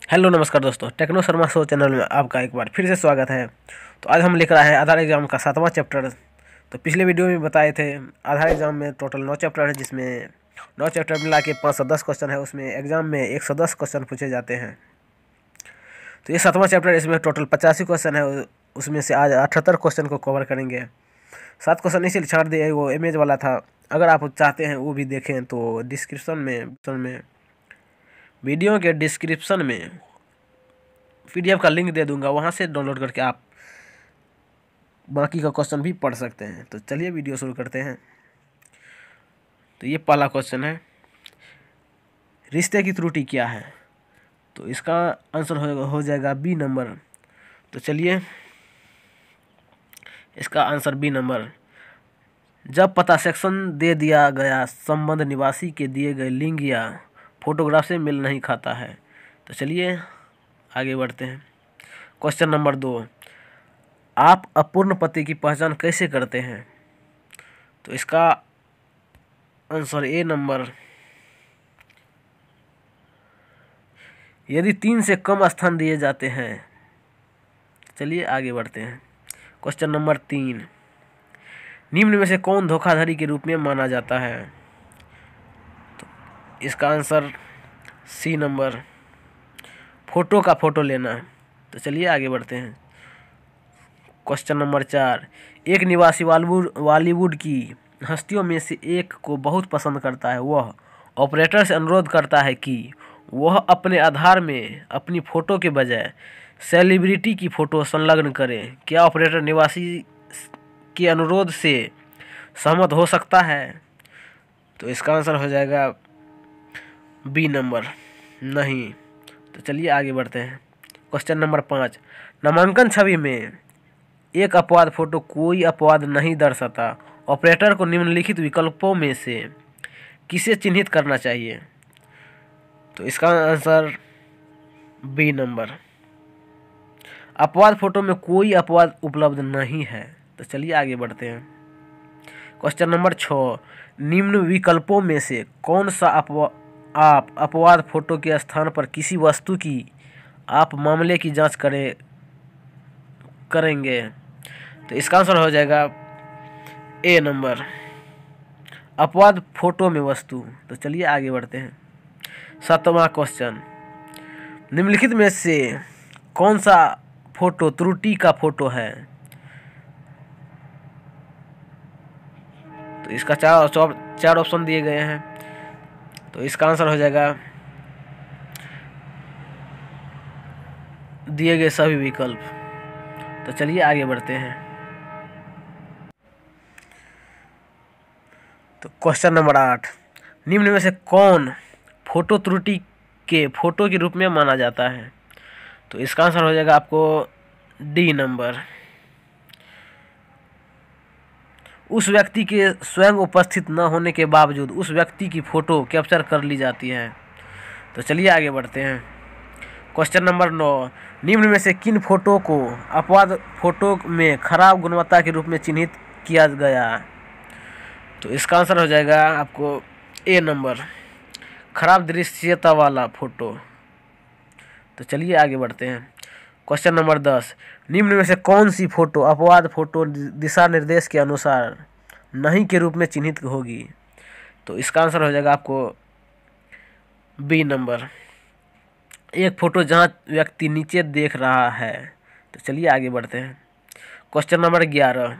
Hello नमस्कार दोस्तों, techno Sharma show channel में आपका एक बार फिर से स्वागत है। तो आज हम लेकर आए हैं आधार एग्जाम का 7वां चैप्टर। तो पिछले वीडियो में बताए थे आधार एग्जाम में टोटल 9 चैप्टर है, जिसमें 9 चैप्टर मिला के 510 क्वेश्चन है। उसमें एग्जाम में 110 क्वेश्चन पूछे जाते हैं। तो ये 7वां चैप्टर, इसमें टोटल 85 क्वेश्चन है। उसमें से आज 78 क्वेश्चन को कवर करेंगे। 7 क्वेश्चन इसलिए छाड़ दिए, वो इमेज वाला था। अगर आप चाहते हैं वो भी देखें तो डिस्क्रिप्शन में वीडियो के डिस्क्रिप्शन में PDF का लिंक दे दूंगा, वहाँ से डाउनलोड करके आप बाकी का क्वेश्चन भी पढ़ सकते हैं। तो चलिए वीडियो शुरू करते हैं। तो ये पहला क्वेश्चन है, रिश्ते की त्रुटि क्या है? तो इसका आंसर हो जाएगा बी नंबर। तो चलिए, इसका आंसर बी नंबर। जब पता सेक्शन दे दिया गया, संबंध निवासी के दिए गए लिंग या फोटोग्राफ से मेल नहीं खाता है। तो चलिए आगे बढ़ते हैं। क्वेश्चन नंबर 2, आप अपूर्ण पति की पहचान कैसे करते हैं? तो इसका आंसर ए नंबर। यदि 3 से कम स्थान दिए जाते हैं। चलिए आगे बढ़ते हैं। क्वेश्चन नंबर 3, निम्न में से कौन धोखाधड़ी के रूप में माना जाता है? तो इसका आंसर सी नंबर, फोटो का फोटो लेना। तो चलिए आगे बढ़ते हैं। क्वेश्चन नंबर 4, एक निवासी बॉलीवुड की हस्तियों में से एक को बहुत पसंद करता है। वह ऑपरेटर से अनुरोध करता है कि वह अपने आधार में अपनी फ़ोटो के बजाय सेलिब्रिटी की फ़ोटो संलग्न करें। क्या ऑपरेटर निवासी के अनुरोध से सहमत हो सकता है? तो इसका आंसर हो जाएगा बी नंबर, नहीं। तो चलिए आगे बढ़ते हैं। क्वेश्चन नंबर 5, नामांकन छवि में एक अपवाद फोटो कोई अपवाद नहीं दर्शाता। ऑपरेटर को निम्नलिखित विकल्पों में से किसे चिन्हित करना चाहिए? तो इसका आंसर बी नंबर, अपवाद फोटो में कोई अपवाद उपलब्ध नहीं है। तो चलिए आगे बढ़ते हैं। क्वेश्चन नंबर 6, निम्न विकल्पों में से कौन सा आप अपवाद फोटो के स्थान पर किसी वस्तु की आप मामले की जांच करेंगे? तो इसका आंसर हो जाएगा ए नंबर, अपवाद फोटो में वस्तु। तो चलिए आगे बढ़ते हैं। 7वां क्वेश्चन, निम्नलिखित में से कौन सा फोटो त्रुटि का फोटो है? तो इसका चार ऑप्शन दिए गए हैं। तो इसका आंसर हो जाएगा दिए गए सभी विकल्प। तो चलिए आगे बढ़ते हैं। तो क्वेश्चन नंबर 8, निम्न में से कौन फोटो त्रुटि के फोटो के रूप में माना जाता है? तो इसका आंसर हो जाएगा आपको डी नंबर, उस व्यक्ति के स्वयं उपस्थित न होने के बावजूद उस व्यक्ति की फ़ोटो कैप्चर कर ली जाती है। तो चलिए आगे बढ़ते हैं। क्वेश्चन नंबर 9, निम्न में से किन फोटो को अपवाद फोटो में खराब गुणवत्ता के रूप में चिन्हित किया गया? तो इसका आंसर हो जाएगा आपको ए नंबर, खराब दृश्यता वाला फोटो। तो चलिए आगे बढ़ते हैं। क्वेश्चन नंबर 10, निम्न में से कौन सी फोटो अपवाद फोटो दिशा निर्देश के अनुसार नहीं के रूप में चिन्हित होगी? तो इसका आंसर हो जाएगा आपको बी नंबर, एक फोटो जहां व्यक्ति नीचे देख रहा है। तो चलिए आगे बढ़ते हैं। क्वेश्चन नंबर 11,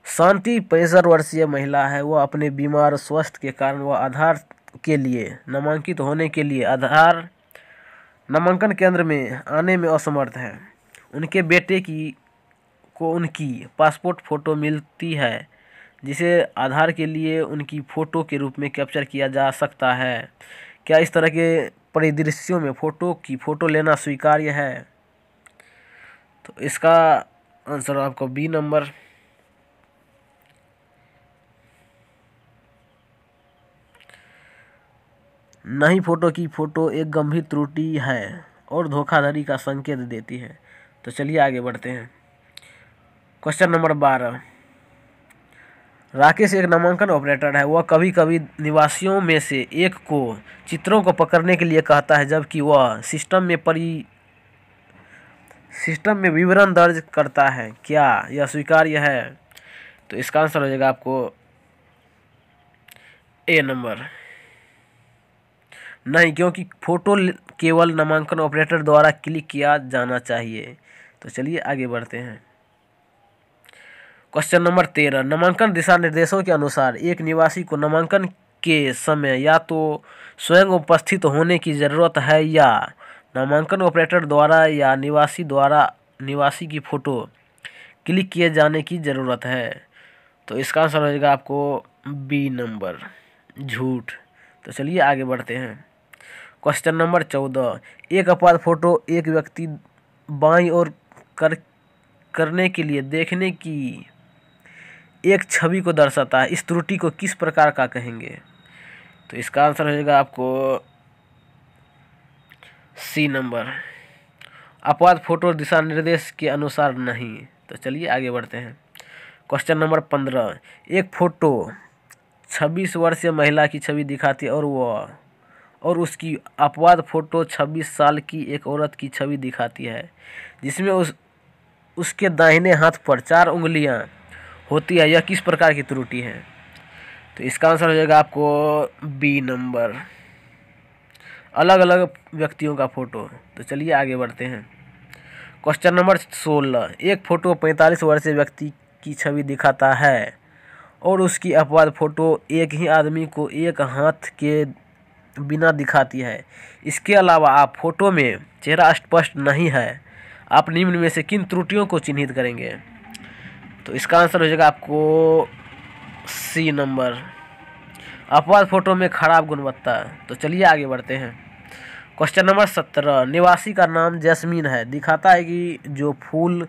शांति 65 वर्षीय महिला है। वह अपने बीमार स्वास्थ्य के कारण वह आधार के लिए नामांकित होने के लिए आधार नामांकन केंद्र में आने में असमर्थ है। उनके बेटे को उनकी पासपोर्ट फ़ोटो मिलती है, जिसे आधार के लिए उनकी फ़ोटो के रूप में कैप्चर किया जा सकता है। क्या इस तरह के परिदृश्यों में फ़ोटो लेना स्वीकार्य है? तो इसका आंसर आपको बी नंबर, नहीं। फ़ोटो एक गंभीर त्रुटि है और धोखाधड़ी का संकेत देती है। तो चलिए आगे बढ़ते हैं। क्वेश्चन नंबर 12, राकेश एक नामांकन ऑपरेटर है। वह कभी कभी निवासियों में से एक को चित्रों को पकड़ने के लिए कहता है, जबकि वह सिस्टम में विवरण दर्ज करता है। क्या यह स्वीकार्य है? तो इसका आंसर हो जाएगा आपको ए नंबर। नहीं, क्योंकि फोटो केवल नामांकन ऑपरेटर द्वारा क्लिक किया जाना चाहिए। तो चलिए आगे बढ़ते हैं। क्वेश्चन नंबर 13, नामांकन दिशा निर्देशों के अनुसार एक निवासी को नामांकन के समय या तो स्वयं उपस्थित होने की जरूरत है या नामांकन ऑपरेटर द्वारा या निवासी की फोटो क्लिक किए जाने की ज़रूरत है। तो इसका आंसर हो जाएगा आपको बी नंबर, झूठ। तो चलिए आगे बढ़ते हैं। क्वेश्चन नंबर 14, एक अपवाद फोटो एक व्यक्ति बाईं ओर करने के लिए देखने की एक छवि को दर्शाता है। इस त्रुटि को किस प्रकार का कहेंगे? तो इसका आंसर हो जाएगा आपको सी नंबर, अपवाद फोटो दिशा निर्देश के अनुसार नहीं। तो चलिए आगे बढ़ते हैं। क्वेश्चन नंबर 15, एक फोटो 26 वर्षीय महिला की छवि दिखाती है और उसकी अपवाद फोटो 26 साल की एक औरत की छवि दिखाती है, जिसमें उसके दाहिने हाथ पर 4 उंगलियां होती है। यह किस प्रकार की त्रुटि है? तो इसका आंसर हो जाएगा आपको बी नंबर, अलग अलग व्यक्तियों का फोटो। तो चलिए आगे बढ़ते हैं। क्वेश्चन नंबर 16, एक फोटो 45 वर्षीय व्यक्ति की छवि दिखाता है और उसकी अपवाद फोटो एक ही आदमी को एक हाथ के बिना दिखाती है। इसके अलावा आप फोटो में चेहरा स्पष्ट नहीं है। आप निम्न में से किन त्रुटियों को चिन्हित करेंगे? तो इसका आंसर हो जाएगा आपको सी नंबर, अपवाद फोटो में खराब गुणवत्ता। तो चलिए आगे बढ़ते हैं। क्वेश्चन नंबर 17, निवासी का नाम जैस्मीन है, दिखाता है कि जो फूल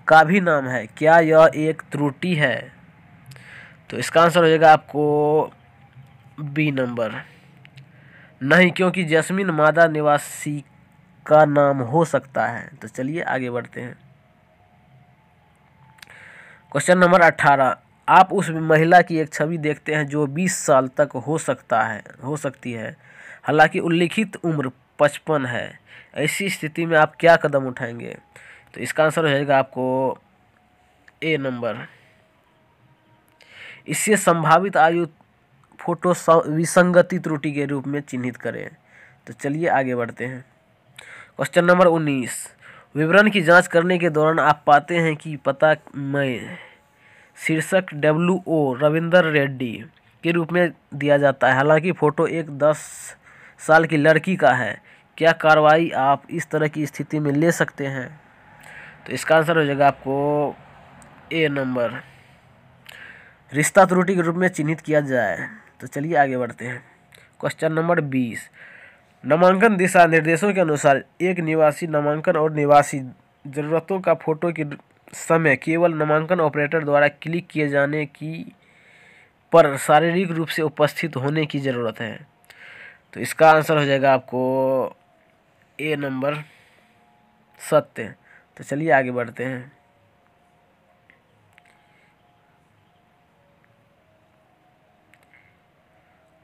का भी नाम है। क्या यह एक त्रुटि है? तो इसका आंसर हो जाएगा आपको बी नंबर, नहीं, क्योंकि जैस्मीन मादा निवासी का नाम हो सकता है। तो चलिए आगे बढ़ते हैं। क्वेश्चन नंबर 18, आप उस महिला की एक छवि देखते हैं जो 20 साल तक हो सकती है, हालांकि उल्लिखित उम्र 55 है। ऐसी स्थिति में आप क्या कदम उठाएंगे? तो इसका आंसर हो जाएगा आपको ए नंबर, इससे संभावित आयु फोटो विसंगति त्रुटि के रूप में चिन्हित करें। तो चलिए आगे बढ़ते हैं। क्वेश्चन नंबर 19, विवरण की जांच करने के दौरान आप पाते हैं कि पता में शीर्षक WO रविंदर रेड्डी के रूप में दिया जाता है, हालांकि फोटो एक 10 साल की लड़की का है। क्या कार्रवाई आप इस तरह की स्थिति में ले सकते हैं? तो इसका आंसर हो जाएगा आपको ए नंबर, रिश्ता त्रुटि के रूप में चिन्हित किया जाए। तो चलिए आगे बढ़ते हैं। क्वेश्चन नंबर 20, नामांकन दिशा निर्देशों के अनुसार एक निवासी नामांकन और निवासी ज़रूरतों का फोटो के समय केवल नामांकन ऑपरेटर द्वारा क्लिक किए जाने की पर शारीरिक रूप से उपस्थित होने की ज़रूरत है। तो इसका आंसर हो जाएगा आपको ए नंबर, सत्य। तो चलिए आगे बढ़ते हैं।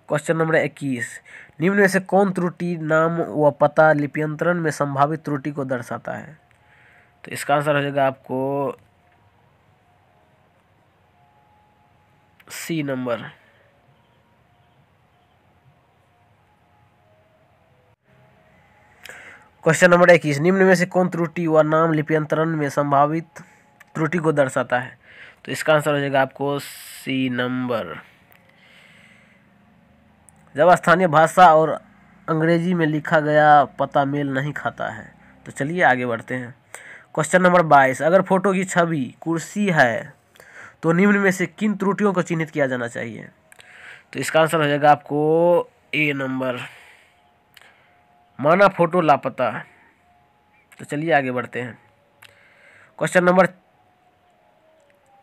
क्वेश्चन नंबर 21, निम्न में से कौन त्रुटि नाम व पता लिप्यंतरण में संभावित त्रुटि को दर्शाता है? तो इसका आंसर हो जाएगा आपको सी नंबर। क्वेश्चन नंबर 21, निम्न में से कौन त्रुटि व नाम लिप्यंतरण में संभावित त्रुटि को दर्शाता है? तो इसका आंसर हो जाएगा आपको सी नंबर, जब स्थानीय भाषा और अंग्रेजी में लिखा गया पता मेल नहीं खाता है। तो चलिए आगे बढ़ते हैं। क्वेश्चन नंबर 22, अगर फोटो की छवि कुर्सी है तो निम्न में से किन त्रुटियों को चिन्हित किया जाना चाहिए? तो इसका आंसर हो जाएगा आपको ए नंबर, माना फोटो लापता। तो चलिए आगे बढ़ते हैं। क्वेश्चन नंबर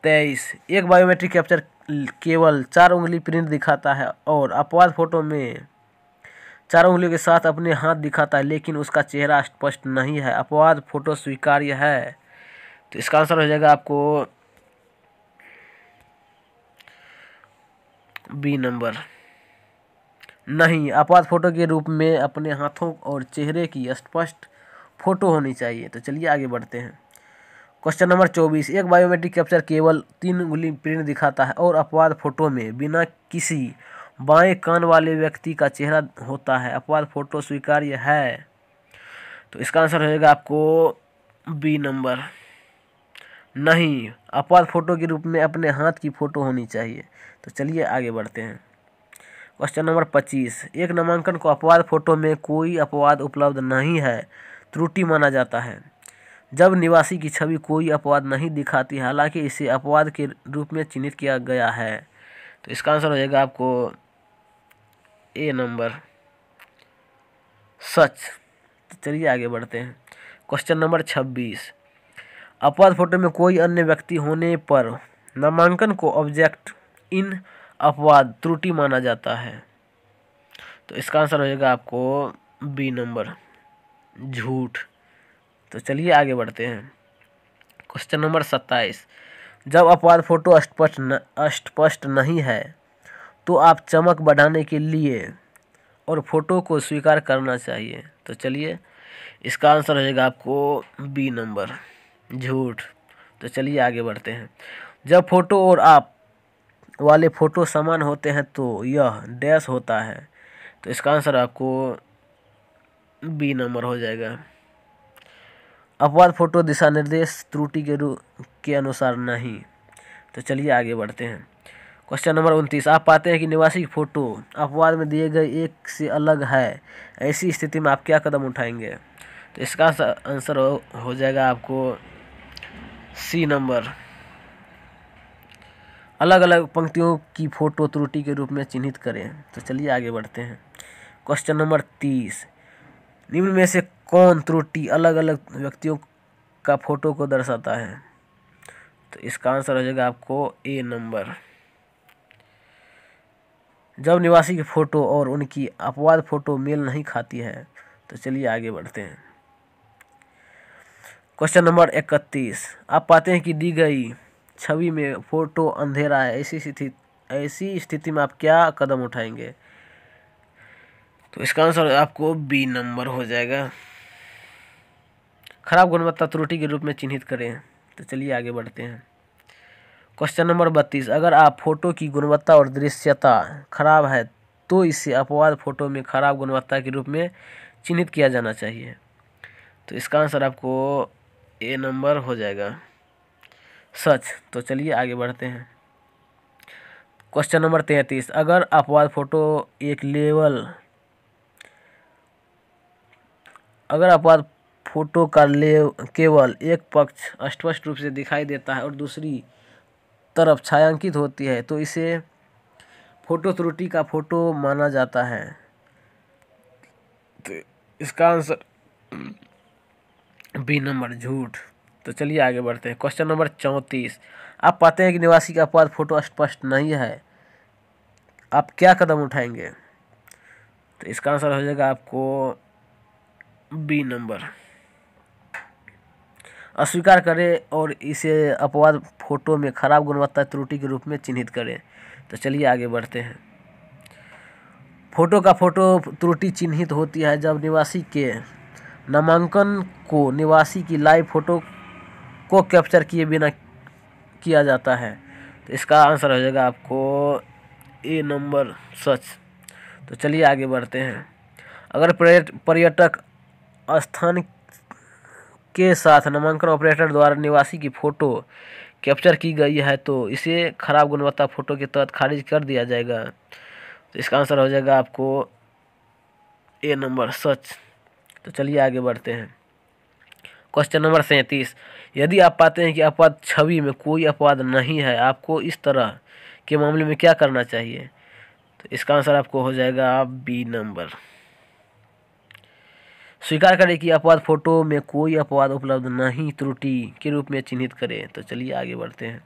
23, एक बायोमेट्रिक कैप्चर केवल 4 उंगली प्रिंट दिखाता है और अपवाद फोटो में 4 उंगलियों के साथ अपने हाथ दिखाता है, लेकिन उसका चेहरा स्पष्ट नहीं है। अपवाद फोटो स्वीकार्य है? तो इसका आंसर हो जाएगा आपको बी नंबर। नहीं, अपवाद फोटो के रूप में अपने हाथों और चेहरे की स्पष्ट फोटो होनी चाहिए। तो चलिए आगे बढ़ते हैं। क्वेश्चन नंबर 24, एक बायोमेट्रिक कैप्चर केवल 3 उंगली प्रिंट दिखाता है और अपवाद फोटो में बिना किसी बाएं कान वाले व्यक्ति का चेहरा होता है। अपवाद फोटो स्वीकार्य है? तो इसका आंसर हो जाएगा आपको बी नंबर। नहीं, अपवाद फोटो के रूप में अपने हाथ की फोटो होनी चाहिए। तो चलिए आगे बढ़ते हैं। क्वेश्चन नंबर 25, एक नामांकन को अपवाद फोटो में कोई अपवाद उपलब्ध नहीं है त्रुटि माना जाता है जब निवासी की छवि कोई अपवाद नहीं दिखाती, हालांकि इसे अपवाद के रूप में चिन्हित किया गया है। तो इसका आंसर हो जाएगा आपको ए नंबर, सच। तो चलिए आगे बढ़ते हैं। क्वेश्चन नंबर 26, अपवाद फोटो में कोई अन्य व्यक्ति होने पर नामांकन को ऑब्जेक्ट इन अपवाद त्रुटि माना जाता है। तो इसका आंसर हो जाएगा आपको बी नंबर, झूठ। तो चलिए आगे बढ़ते हैं। क्वेश्चन नंबर 27, जब अपवाद फोटो अस्पष्ट नहीं है तो आप चमक बढ़ाने के लिए और फोटो को स्वीकार करना चाहिए। तो चलिए इसका आंसर हो जाएगा आपको बी नंबर, झूठ। तो चलिए आगे बढ़ते हैं। जब फोटो और आप वाले फोटो समान होते हैं तो यह डैश होता है। तो इसका आंसर आपको बी नंबर हो जाएगा। अपवाद फोटो दिशा निर्देश त्रुटि के अनुसार नहीं। तो चलिए आगे बढ़ते हैं। क्वेश्चन नंबर 29, आप पाते हैं कि निवासी की फोटो अपवाद में दिए गए एक से अलग है, ऐसी स्थिति में आप क्या कदम उठाएंगे? तो इसका आंसर हो जाएगा आपको सी नंबर, अलग अलग पंक्तियों की फोटो त्रुटि के रूप में चिन्हित करें। तो चलिए आगे बढ़ते हैं। क्वेश्चन नंबर 30, निम्न में से कौन त्रुटि अलग अलग व्यक्तियों का फोटो को दर्शाता है? तो इसका आंसर हो जाएगा आपको ए नंबर, जब निवासी की फोटो और उनकी अपवाद फोटो मेल नहीं खाती है। तो चलिए आगे बढ़ते हैं। क्वेश्चन नंबर 31, आप पाते हैं कि दी गई छवि में फोटो अंधेरा है, ऐसी स्थिति में आप क्या कदम उठाएंगे? तो इसका आंसर आपको बी नंबर हो जाएगा, खराब गुणवत्ता त्रुटि के रूप में चिन्हित करें। तो चलिए आगे बढ़ते हैं। क्वेश्चन नंबर 32, अगर आप फोटो की गुणवत्ता और दृश्यता खराब है तो इसे अपवाद फोटो में खराब गुणवत्ता के रूप में चिन्हित किया जाना चाहिए। तो इसका आंसर आपको ए नंबर हो जाएगा, सच। तो चलिए आगे बढ़ते हैं। क्वेश्चन नंबर 33, अगर अपवाद फोटो अगर अपवाद फोटो का केवल एक पक्ष स्पष्ट रूप से दिखाई देता है और दूसरी तरफ छायांकित होती है तो इसे फोटो त्रुटि का फोटो माना जाता है। तो इसका आंसर बी नंबर, झूठ। तो चलिए आगे बढ़ते हैं। क्वेश्चन नंबर 34, आप पाते हैं कि निवासी का अपवाद फोटो स्पष्ट नहीं है, आप क्या कदम उठाएंगे? तो इसका आंसर हो जाएगा आपको बी नंबर, अस्वीकार करें और इसे अपवाद फोटो में खराब गुणवत्ता त्रुटि के रूप में चिन्हित करें। तो चलिए आगे बढ़ते हैं। फोटो का फोटो त्रुटि चिन्हित होती है जब निवासी के नामांकन को निवासी की लाइव फोटो को कैप्चर किए बिना किया जाता है। तो इसका आंसर हो जाएगा आपको ए नंबर, सच। तो चलिए आगे बढ़ते हैं। अगर पर्यटक स्थान के साथ नामांकन ऑपरेटर द्वारा निवासी की फ़ोटो कैप्चर की गई है तो इसे खराब गुणवत्ता फ़ोटो के तहत खारिज कर दिया जाएगा। तो इसका आंसर हो जाएगा आपको ए नंबर, सच। तो चलिए आगे बढ़ते हैं। क्वेश्चन नंबर 37, यदि आप पाते हैं कि अपवाद छवि में कोई अपवाद नहीं है, आपको इस तरह के मामले में क्या करना चाहिए? तो इसका आंसर आपको हो जाएगा बी नंबर, स्वीकार करें कि अपवाद फोटो में कोई अपवाद उपलब्ध नहीं, त्रुटि के रूप में चिन्हित करें। तो चलिए आगे बढ़ते हैं।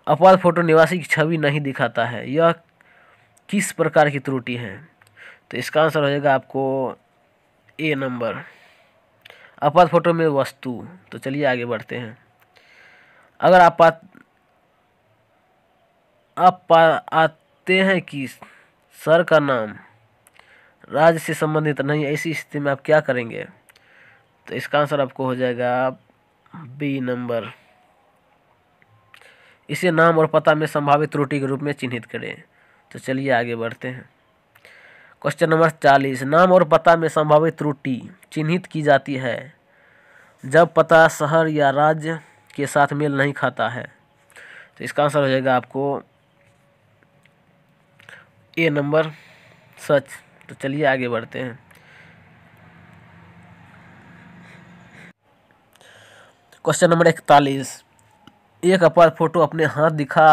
अपवाद फोटो निवासी की छवि नहीं दिखाता है, यह किस प्रकार की त्रुटि है? तो इसका आंसर हो जाएगा आपको ए नंबर, अपवाद फोटो में वस्तु। तो चलिए आगे बढ़ते हैं। अगर पाते हैं कि सर का नाम राज्य से संबंधित नहीं है, ऐसी स्थिति में आप क्या करेंगे? तो इसका आंसर आपको हो जाएगा बी नंबर। इसे नाम और पता में संभावित त्रुटि के रूप में चिन्हित करें। तो चलिए आगे बढ़ते हैं। क्वेश्चन नंबर 40, नाम और पता में संभावित त्रुटि चिन्हित की जाती है जब पता शहर या राज्य के साथ मेल नहीं खाता है। तो इसका आंसर हो जाएगा आपको ए नंबर, सच। तो चलिए आगे बढ़ते हैं। क्वेश्चन नंबर 41, एक अपवाद फोटो अपने हाथ दिखा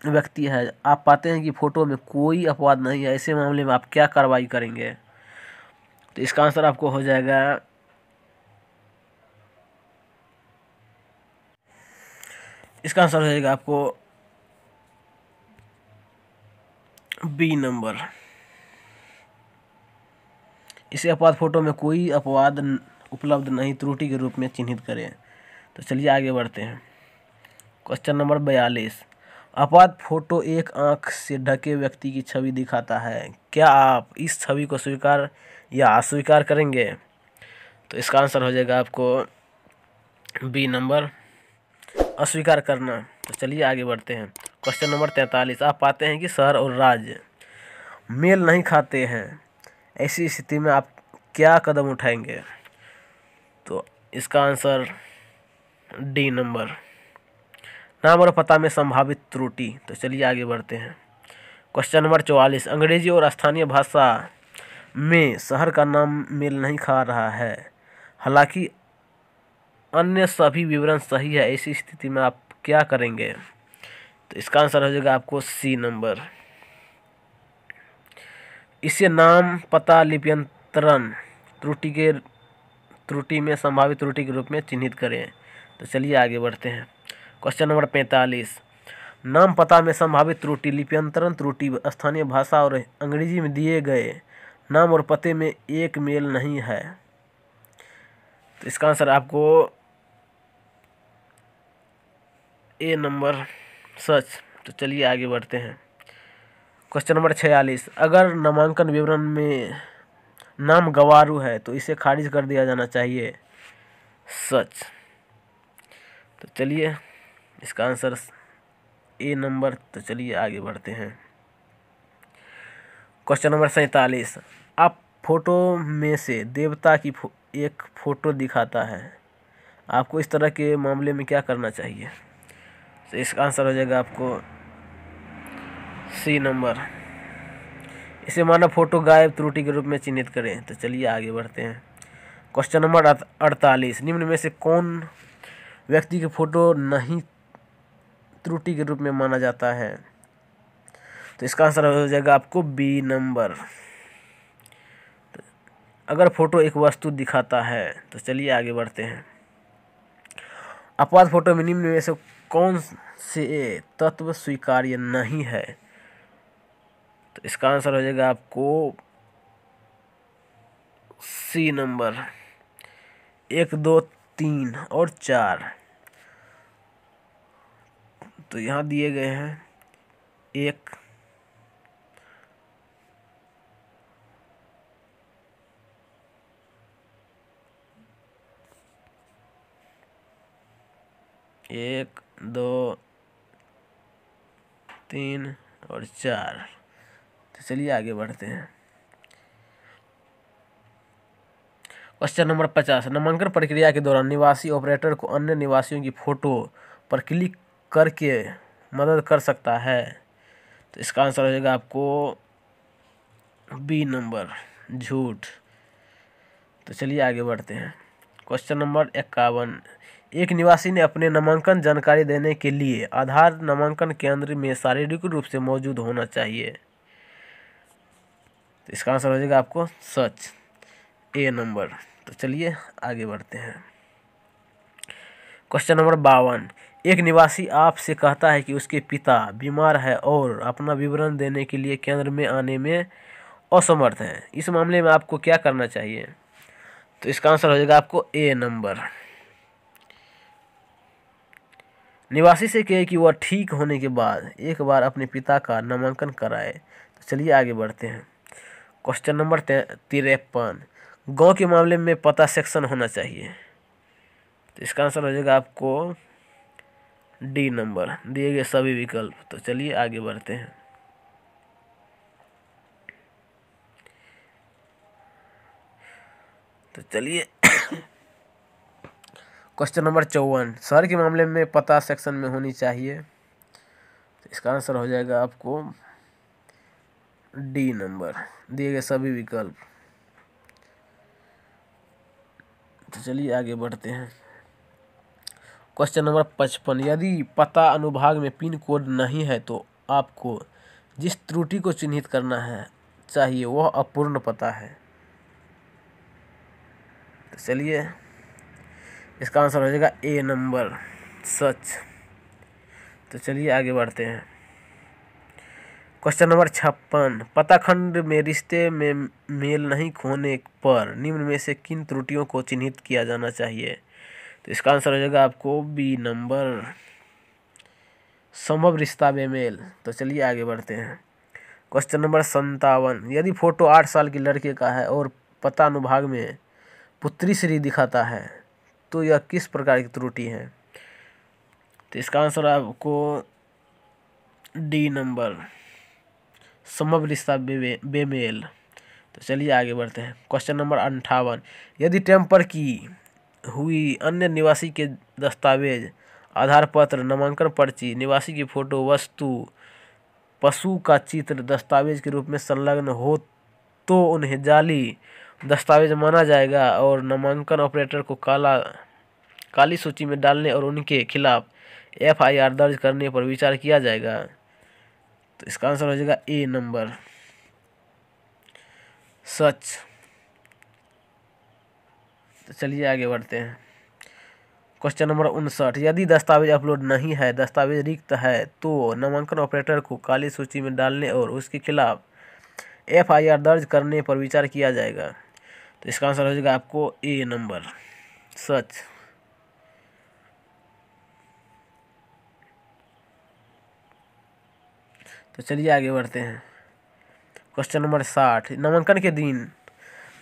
व्यक्ति है, आप पाते हैं कि फोटो में कोई अपवाद नहीं है, ऐसे मामले में आप क्या कार्रवाई करेंगे? तो इसका आंसर आपको हो जाएगा आपको बी नंबर। इसे अपवाद फोटो में कोई अपवाद उपलब्ध नहीं त्रुटि के रूप में चिन्हित करें। तो चलिए आगे बढ़ते हैं। क्वेश्चन नंबर 42, अपवाद फोटो एक आंख से ढके व्यक्ति की छवि दिखाता है, क्या आप इस छवि को स्वीकार या अस्वीकार करेंगे? तो इसका आंसर हो जाएगा आपको बी नंबर, अस्वीकार करना। तो चलिए आगे बढ़ते हैं। क्वेश्चन नंबर 43, आप पाते हैं कि शहर और राज्य मेल नहीं खाते हैं, ऐसी स्थिति में आप क्या कदम उठाएंगे? तो इसका आंसर डी नंबर, नाम और पता में संभावित त्रुटि। तो चलिए आगे बढ़ते हैं। क्वेश्चन नंबर 44, अंग्रेजी और स्थानीय भाषा में शहर का नाम मेल नहीं खा रहा है, हालांकि अन्य सभी विवरण सही है, ऐसी स्थिति में आप क्या करेंगे? तो इसका आंसर हो जाएगा आपको सी नंबर। इसे नाम पता लिप्यंतरण त्रुटि में संभावित त्रुटि के रूप में चिन्हित करें। तो चलिए आगे बढ़ते हैं। क्वेश्चन नंबर 45, नाम पता में संभावित त्रुटि लिप्यंतरण त्रुटि स्थानीय भाषा और अंग्रेजी में दिए गए नाम और पते में एक मेल नहीं है। तो इसका आंसर आपको ए नंबर, सच। तो चलिए आगे बढ़ते हैं। क्वेश्चन नंबर 46, अगर नामांकन विवरण में नाम गवारू है तो इसे खारिज कर दिया जाना चाहिए, सच। तो चलिए इसका आंसर ए नंबर। तो चलिए आगे बढ़ते हैं। क्वेश्चन नंबर 47, आप फोटो में से देवता की एक फोटो दिखाता है, आपको इस तरह के मामले में क्या करना चाहिए? तो इसका आंसर हो जाएगा आपको सी नंबर, इसे मानव फोटो गायब त्रुटि के रूप में चिन्हित करें। तो चलिए आगे बढ़ते हैं। क्वेश्चन नंबर 48, निम्न में से कौन व्यक्ति की फोटो नहीं त्रुटि के रूप में माना जाता है? तो इसका आंसर हो जाएगा आपको बी नंबर, अगर फोटो एक वस्तु दिखाता है। तो चलिए आगे बढ़ते हैं। अपवाद फोटो में निम्न में से कौन से तत्व स्वीकार्य नहीं है? तो इसका आंसर हो जाएगा आपको सी नंबर, 1, 2, 3 और 4। तो यहाँ दिए गए हैं 1, 1, 2, 3 और 4। तो चलिए आगे बढ़ते हैं। क्वेश्चन नंबर 50, नामांकन प्रक्रिया के दौरान निवासी ऑपरेटर को अन्य निवासियों की फोटो पर क्लिक करके मदद कर सकता है। तो इसका आंसर हो जाएगा आपको बी नंबर, झूठ। तो चलिए आगे बढ़ते हैं। क्वेश्चन नंबर 51, एक निवासी ने अपने नामांकन जानकारी देने के लिए आधार नामांकन केंद्र में शारीरिक रूप से मौजूद होना चाहिए। तो इसका आंसर हो जाएगा आपको सच, ए नंबर। तो चलिए आगे बढ़ते हैं। क्वेश्चन नंबर 52, एक निवासी आपसे कहता है कि उसके पिता बीमार है और अपना विवरण देने के लिए केंद्र में आने में असमर्थ है, इस मामले में आपको क्या करना चाहिए? तो इसका आंसर हो जाएगा आपको ए नंबर, निवासी से कहे कि वह ठीक होने के बाद एक बार अपने पिता का नामांकन कराए। तो चलिए आगे बढ़ते हैं। क्वेश्चन नंबर 53, गांव के मामले में पता सेक्शन होना चाहिए। तो इसका आंसर हो जाएगा आपको डी नंबर, दिए गए सभी विकल्प। तो चलिए आगे बढ़ते हैं। तो चलिए क्वेश्चन नंबर 54, शहर के मामले में पता सेक्शन में होनी चाहिए। तो इसका आंसर हो जाएगा आपको डी नंबर, दिए गए सभी विकल्प। तो चलिए आगे बढ़ते हैं। क्वेश्चन नंबर 55, यदि पता अनुभाग में पिन कोड नहीं है तो आपको जिस त्रुटि को चिन्हित करना है चाहिए वह अपूर्ण पता है। तो चलिए इसका आंसर हो जाएगा ए नंबर, सच। तो चलिए आगे बढ़ते हैं। क्वेश्चन नंबर 56, पता खंड में रिश्ते में मेल नहीं होने पर निम्न में से किन त्रुटियों को चिन्हित किया जाना चाहिए। तो इसका आंसर हो जाएगा आपको बी नंबर, संभव रिश्ता बेमेल। तो चलिए आगे बढ़ते हैं। क्वेश्चन नंबर 57, यदि फोटो 8 साल के लड़के का है और पता अनुभाग में पुत्री श्री दिखाता है तो यह किस प्रकार की त्रुटि है। तो इसका आंसर आपको डी नंबर, संभव रिश्ता बेमेल। तो चलिए आगे बढ़ते हैं। क्वेश्चन नंबर 58, यदि टेम्पर की हुई अन्य निवासी के दस्तावेज, आधार पत्र, नामांकन पर्ची, निवासी की फोटो, वस्तु, पशु का चित्र दस्तावेज के रूप में संलग्न हो तो उन्हें जाली दस्तावेज माना जाएगा और नामांकन ऑपरेटर को काली सूची में डालने और उनके खिलाफ FIR दर्ज करने पर विचार किया जाएगा। तो इसका आंसर हो जाएगा ए नंबर, सच। तो चलिए आगे बढ़ते हैं। क्वेश्चन नंबर 59, यदि दस्तावेज अपलोड नहीं है, दस्तावेज रिक्त है तो नामांकन ऑपरेटर को काली सूची में डालने और उसके खिलाफ FIR दर्ज करने पर विचार किया जाएगा। तो इसका आंसर हो जाएगा आपको ए नंबर, सच। तो चलिए आगे बढ़ते हैं। क्वेश्चन नंबर 60, नामांकन के दिन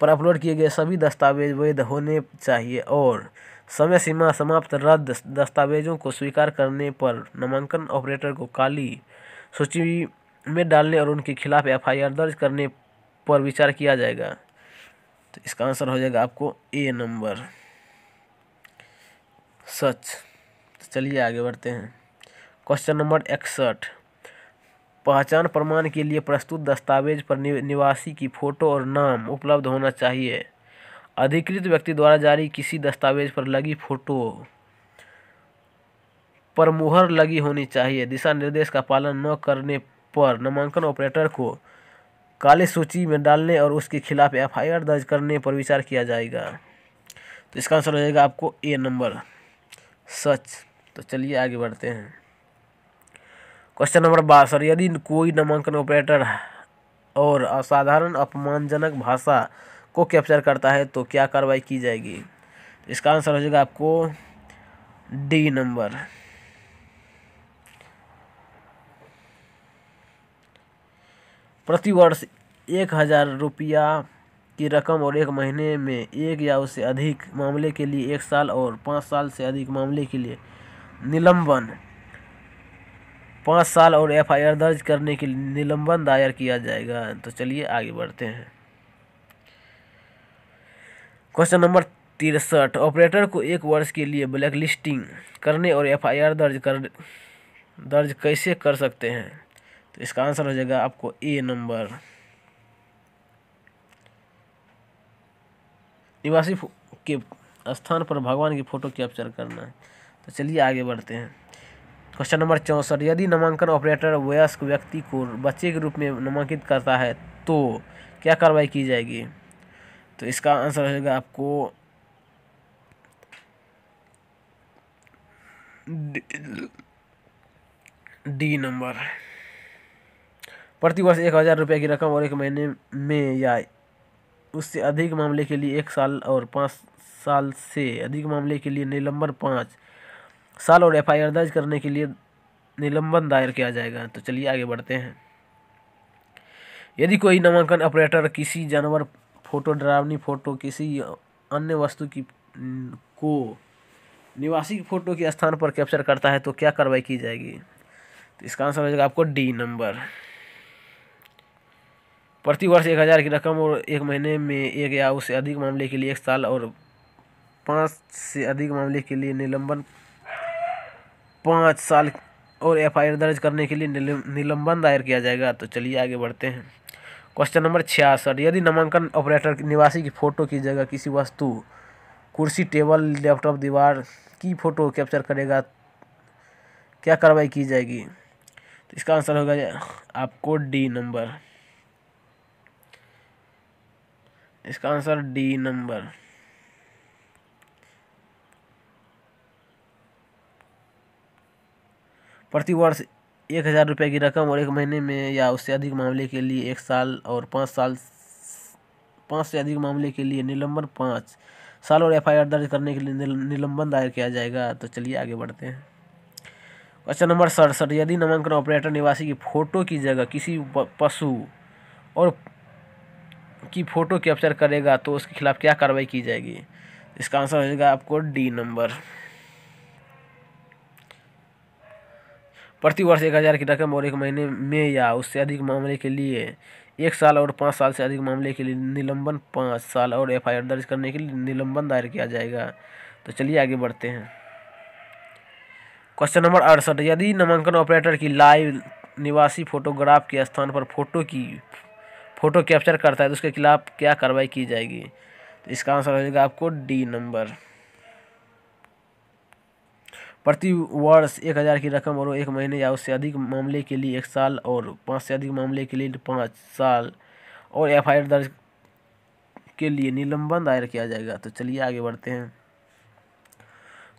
पर अपलोड किए गए सभी दस्तावेज वैध होने चाहिए और समय सीमा समाप्त रद्द दस्तावेजों को स्वीकार करने पर नामांकन ऑपरेटर को काली सूची में डालने और उनके खिलाफ FIR दर्ज करने पर विचार किया जाएगा। तो इसका आंसर हो जाएगा आपको ए नंबर, सच। तो चलिए आगे बढ़ते हैं। क्वेश्चन नंबर 61, पहचान प्रमाण के लिए प्रस्तुत दस्तावेज पर निवासी की फोटो और नाम उपलब्ध होना चाहिए। अधिकृत व्यक्ति द्वारा जारी किसी दस्तावेज पर लगी फोटो पर मुहर लगी होनी चाहिए। दिशा निर्देश का पालन न करने पर नामांकन ऑपरेटर को काली सूची में डालने और उसके खिलाफ FIR दर्ज करने पर विचार किया जाएगा। तो इसका आंसर हो जाएगा आपको ए नंबर, सच। तो चलिए आगे बढ़ते हैं। क्वेश्चन नंबर 62, यदि कोई नामांकन ऑपरेटर और असाधारण अपमानजनक भाषा को कैप्चर करता है तो क्या कार्रवाई की जाएगी। तो इसका आंसर हो जाएगा आपको डी नंबर, प्रतिवर्ष 1000 रुपया की रकम और 1 महीने में एक या उससे अधिक मामले के लिए 1 साल और 5 साल से अधिक मामले के लिए निलंबन 5 साल और FIR दर्ज करने के लिए निलंबन दायर किया जाएगा। तो चलिए आगे बढ़ते हैं। क्वेश्चन नंबर 63, ऑपरेटर को 1 वर्ष के लिए ब्लैक लिस्टिंग करने और FIR दर्ज कैसे कर सकते हैं। तो इसका आंसर हो जाएगा आपको ए नंबर, निवासी के स्थान पर भगवान की फोटो कैप्चर करना। तो चलिए आगे बढ़ते हैं। क्वेश्चन नंबर 64, यदि नामांकन ऑपरेटर वयस्क व्यक्ति को बच्चे के रूप में नामांकित करता है तो क्या कार्रवाई की जाएगी। तो इसका आंसर हो जाएगा आपको डी नंबर, प्रतिवर्ष 1000 रुपये की रकम और 1 महीने में या उससे अधिक मामले के लिए 1 साल और 5 साल से अधिक मामले के लिए निलंबन 5 साल और एफआईआर दर्ज करने के लिए निलंबन दायर किया जाएगा। तो चलिए आगे बढ़ते हैं। यदि कोई नामांकन ऑपरेटर किसी जानवर फोटो, डरावनी फोटो, किसी अन्य वस्तु की को निवासी की फोटो के स्थान पर कैप्चर करता है तो क्या कार्रवाई की जाएगी? तो इसका आंसर हो जाएगा आपको डी नंबर। प्रतिवर्ष 1000 की रकम और 1 महीने में एक या उससे अधिक मामले के लिए 1 साल और 5 से अधिक मामले के लिए निलंबन 5 साल और एफआईआर दर्ज करने के लिए निलंबन दायर किया जाएगा। तो चलिए आगे बढ़ते हैं। Question number 66। यदि नामांकन ऑपरेटर निवासी की फ़ोटो की जगह किसी वस्तु, कुर्सी, टेबल, लैपटॉप, दीवार की फ़ोटो कैप्चर करेगा, क्या कार्रवाई की जाएगी? तो इसका आंसर होगा आपको डी नंबर। इसका आंसर डी नंबर। प्रतिवर्ष 1000 रुपये की रकम और 1 महीने में या उससे अधिक मामले के लिए 1 साल और 5 से अधिक मामले के लिए निलंबन 5 साल और एफआईआर दर्ज करने के लिए निलंबन दायर किया जाएगा। तो चलिए आगे बढ़ते हैं। Question number 67। यदि नामांकन ऑपरेटर निवासी की फ़ोटो की जगह किसी पशु और की फ़ोटो कैप्चर करेगा तो उसके खिलाफ क्या कार्रवाई की जाएगी? इसका आंसर हो जाएगा आपको डी नंबर। प्रतिवर्ष 1000 की रकम और 1 महीने में या उससे अधिक मामले के लिए 1 साल और 5 साल से अधिक मामले के लिए निलंबन 5 साल और एफआईआर दर्ज करने के लिए निलंबन दायर किया जाएगा। तो चलिए आगे बढ़ते हैं। Question number 68। यदि नामांकन ऑपरेटर की लाइव निवासी फोटोग्राफ के स्थान पर फोटो कैप्चर करता है तो उसके खिलाफ क्या कार्रवाई की जाएगी? तो इसका आंसर हो जाएगा आपको डी नंबर। प्रति वर्ष 1000 की रकम और 1 महीने या उससे अधिक मामले के लिए 1 साल और 5 से अधिक मामले के लिए 5 साल और एफआईआर दर्ज के लिए निलंबन दायर किया जाएगा। तो चलिए आगे बढ़ते हैं।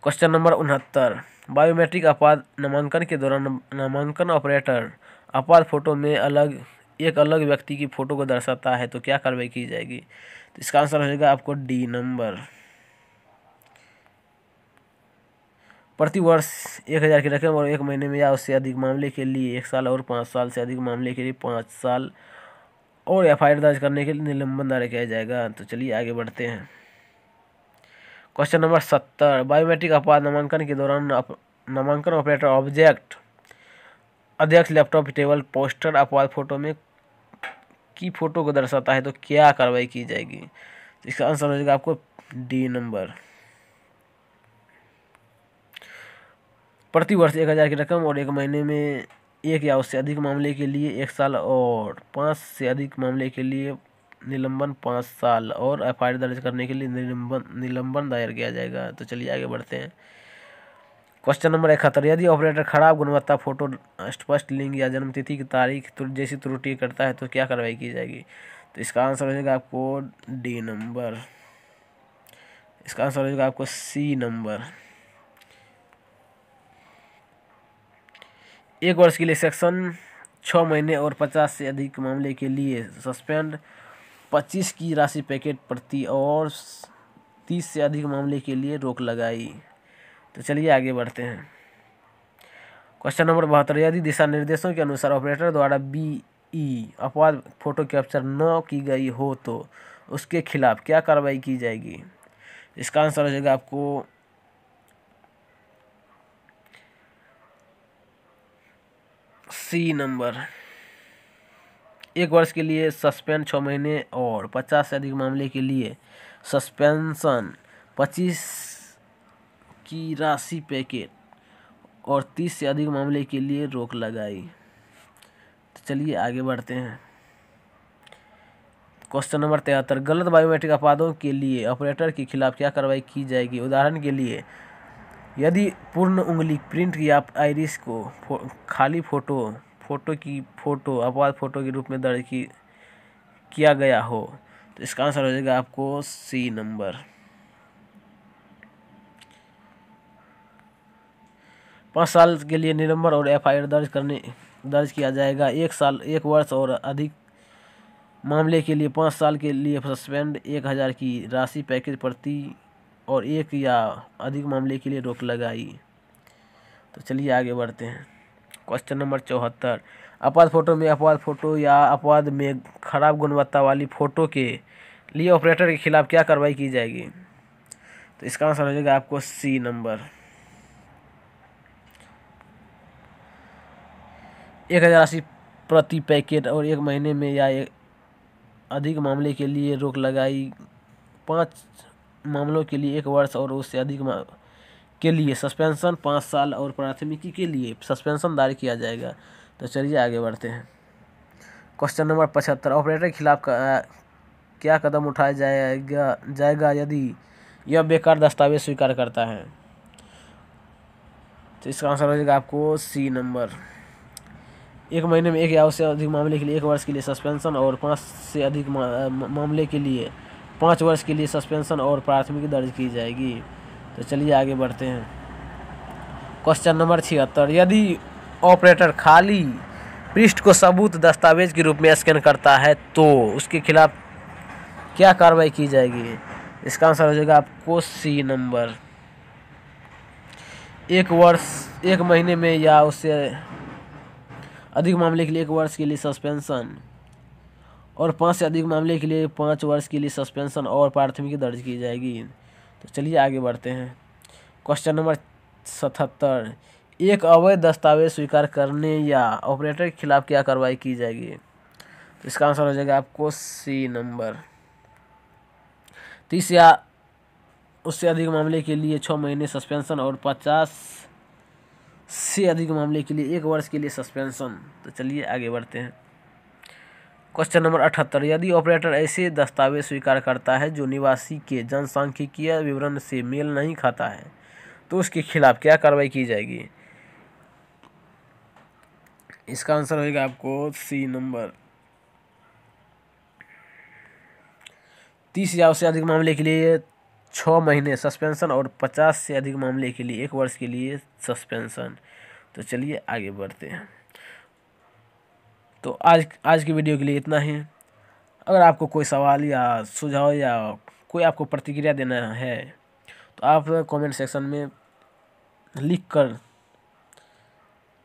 Question number 69। बायोमेट्रिक अपवाद नामांकन के दौरान नामांकन ऑपरेटर अपवाद फोटो में एक अलग व्यक्ति की फोटो को दर्शाता है तो क्या कार्रवाई की जाएगी? तो इसका आंसर हो जाएगा आपको डी नंबर। प्रति वर्ष 1000 की रकम और 1 महीने में या उससे अधिक मामले के लिए 1 साल और 5 साल से अधिक मामले के लिए 5 साल और एफआईआर दर्ज करने के लिए निलंबन दायर किया जाएगा। तो चलिए आगे बढ़ते हैं। Question number 70। बायोमेट्रिक अपवाद नामांकन के दौरान नामांकन ऑपरेटर ऑब्जेक्ट, अध्यक्ष, लैपटॉप, टेबल, पोस्टर अपवाद फोटो में की फोटो को दर्शाता है तो क्या कार्रवाई की जाएगी? इसका आंसर हो जाएगा आपको डी नंबर। प्रति वर्ष 1000 की रकम और 1 महीने में एक या उससे अधिक मामले के लिए 1 साल और 5 से अधिक मामले के लिए निलंबन 5 साल और एफआईआर दर्ज करने के लिए निलंबन दायर किया जाएगा। तो चलिए आगे बढ़ते हैं। Question number 71। यदि ऑपरेटर खराब गुणवत्ता फोटो, स्पष्ट लिंग या जन्मतिथि की तारीख जैसी त्रुटि करता है तो क्या कार्रवाई की जाएगी? तो इसका आंसर हो जाएगा आपको डी नंबर। इसका आंसर हो जाएगा आपको सी नंबर। 1 वर्ष के लिए सेक्शन 6 महीने और 50 से अधिक मामले के लिए सस्पेंड 25 की राशि पैकेट प्रति और 30 से अधिक मामले के लिए रोक लगाई। तो चलिए आगे बढ़ते हैं। Question number 72। यदि दिशा निर्देशों के अनुसार ऑपरेटर द्वारा BE अपवाद फोटो कैप्चर न की गई हो तो उसके खिलाफ क्या कार्रवाई की जाएगी? इसका आंसर हो जाएगा आपको सी नंबर। 1 वर्ष के लिए सस्पेंड 6 महीने और 50 से अधिक मामले के लिए सस्पेंशन 25 की राशि पैकेट और 30 से अधिक मामले के लिए रोक लगाई। तो चलिए आगे बढ़ते हैं। Question number 73। गलत बायोमेट्रिक अपवादों के लिए ऑपरेटर के खिलाफ क्या कार्रवाई की जाएगी? उदाहरण के लिए यदि पूर्ण उंगली, प्रिंट या आइरिस को खाली फोटो की फोटो अपवाद फोटो के रूप में दर्ज किया गया हो तो इसका आंसर हो जाएगा आपको सी नंबर। 5 साल के लिए निलंबन और एफआईआर दर्ज किया जाएगा। 1 वर्ष और अधिक मामले के लिए 5 साल के लिए सस्पेंड 1000 की राशि पैकेज प्रति और 1 या अधिक मामले के लिए रोक लगाई। तो चलिए आगे बढ़ते हैं। क्वेश्चन नंबर 74, अपवाद फोटो में अपवाद फोटो या अपवाद में खराब गुणवत्ता वाली फोटो के लिए ऑपरेटर के खिलाफ क्या कार्रवाई की जाएगी? तो इसका आंसर हो जाएगा आपको सी नंबर। 1080 प्रति पैकेट और 1 महीने में या अधिक मामले के लिए रोक लगाई। 5 मामलों के लिए 1 वर्ष और उससे अधिक के लिए सस्पेंशन, 5 साल और प्राथमिकी के लिए सस्पेंशन जारी किया जाएगा। तो चलिए आगे बढ़ते हैं। क्वेश्चन नंबर 75, ऑपरेटर के खिलाफ क्या कदम उठाया जाएगा यदि यह बेकार दस्तावेज स्वीकार करता है? तो इसका आंसर हो जाएगा आपको सी नंबर। 1 महीने में 1 या उससे अधिक मामले के लिए 1 वर्ष के लिए सस्पेंशन और 5 से अधिक मामले के लिए 5 वर्ष के लिए सस्पेंशन और प्राथमिकी दर्ज की जाएगी। तो चलिए आगे बढ़ते हैं। क्वेश्चन नंबर 76, यदि ऑपरेटर खाली पृष्ठ को सबूत दस्तावेज के रूप में स्कैन करता है तो उसके खिलाफ क्या कार्रवाई की जाएगी? इसका आंसर हो जाएगा आपको सी नंबर। 1 वर्ष, 1 महीने में या उससे अधिक मामले के लिए 1 वर्ष के लिए सस्पेंशन और 5 से अधिक मामले के लिए 5 वर्ष के लिए सस्पेंशन और प्राथमिकी दर्ज की जाएगी। तो चलिए आगे बढ़ते हैं। क्वेश्चन नंबर 77, एक अवैध दस्तावेज स्वीकार करने या ऑपरेटर के खिलाफ क्या कार्रवाई की जाएगी? तो इसका आंसर हो जाएगा आपको सी नंबर। 30 या उससे अधिक मामले के लिए 6 महीने सस्पेंशन और 50 से अधिक मामले के लिए 1 वर्ष के लिए सस्पेंशन। तो चलिए आगे बढ़ते हैं। क्वेश्चन नंबर 78, यदि ऑपरेटर ऐसे दस्तावेज स्वीकार करता है जो निवासी के जनसांख्यिकीय विवरण से मेल नहीं खाता है तो उसके खिलाफ क्या कार्रवाई की जाएगी? इसका आंसर होगा आपको सी नंबर। 30 या उससे अधिक मामले के लिए 6 महीने सस्पेंशन और 50 से अधिक मामले के लिए 1 वर्ष के लिए सस्पेंशन। तो चलिए आगे बढ़ते हैं। तो आज की वीडियो के लिए इतना ही। अगर आपको कोई सवाल या सुझाव या कोई आपको प्रतिक्रिया देना है तो आप कमेंट सेक्शन में लिख कर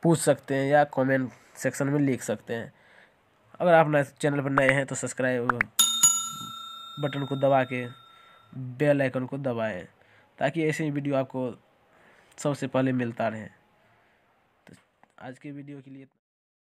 पूछ सकते हैं या कमेंट सेक्शन में लिख सकते हैं। अगर आप चैनल पर नए हैं तो सब्सक्राइब बटन को दबा के बेल आइकन को दबाएं ताकि ऐसे ही वीडियो आपको सबसे पहले मिलता रहे। तो आज की वीडियो के लिए